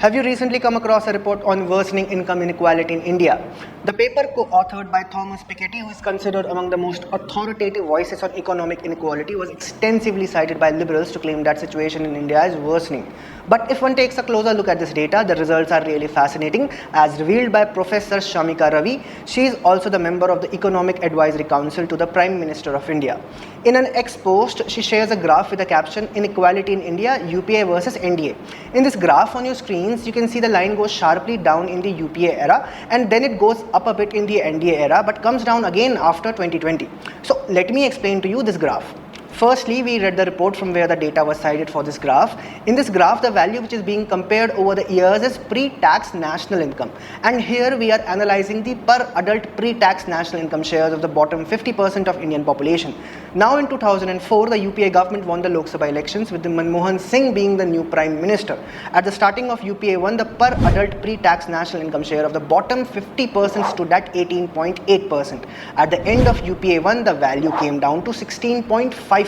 Have you recently come across a report on worsening income inequality in India? The paper, co-authored by Thomas Piketty, who is considered among the most authoritative voices on economic inequality, was extensively cited by liberals to claim that situation in India is worsening. But if one takes a closer look at this data, the results are really fascinating. As revealed by Professor Shamika Ravi, she is also the member of the Economic Advisory Council to the Prime Minister of India. In an ex-post, she shares a graph with the caption, "Inequality in India, UPA versus NDA." In this graph on your screens, you can see the line goes sharply down in the UPA era and then it goes up a bit in the NDA era but comes down again after 2020. So let me explain to you this graph. Firstly, we read the report from where the data was cited for this graph. In this graph, the value which is being compared over the years is pre-tax national income. And here we are analyzing the per adult pre-tax national income shares of the bottom 50% of Indian population. Now in 2004, the UPA government won the Lok Sabha elections with the Manmohan Singh being the new Prime Minister. At the starting of UPA 1, the per adult pre-tax national income share of the bottom 50% stood at 18.8%. At the end of UPA 1, the value came down to 16.5%.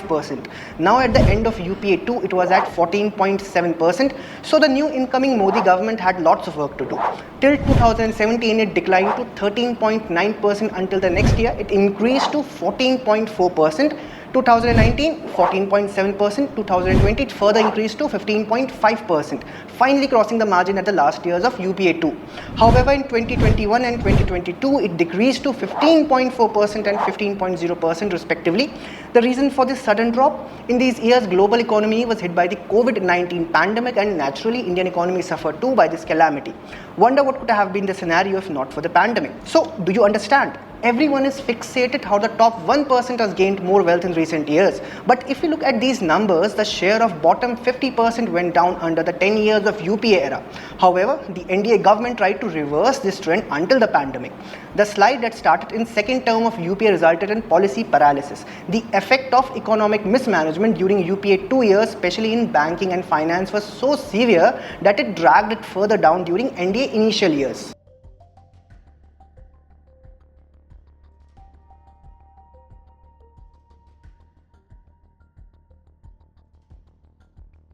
Now at the end of UPA 2, it was at 14.7%. So the new incoming Modi government had lots of work to do. Till 2017, it declined to 13.9%. Until the next year, it increased to 14.4%. 2019, 14.7%, 2020 it further increased to 15.5%, finally crossing the margin at the last years of UPA 2. However, in 2021 and 2022, it decreased to 15.4% and 15.0% respectively. The reason for this sudden drop? In these years, global economy was hit by the COVID-19 pandemic and naturally Indian economy suffered too by this calamity. Wonder what could have been the scenario if not for the pandemic. So, do you understand? Everyone is fixated how the top 1% has gained more wealth in recent years. But if you look at these numbers, the share of bottom 50% went down under the 10 years of UPA era. However, the NDA government tried to reverse this trend until the pandemic. The slide that started in second term of UPA resulted in policy paralysis. The effect of economic mismanagement during UPA 2 years, especially in banking and finance, was so severe that it dragged it further down during NDA initial years.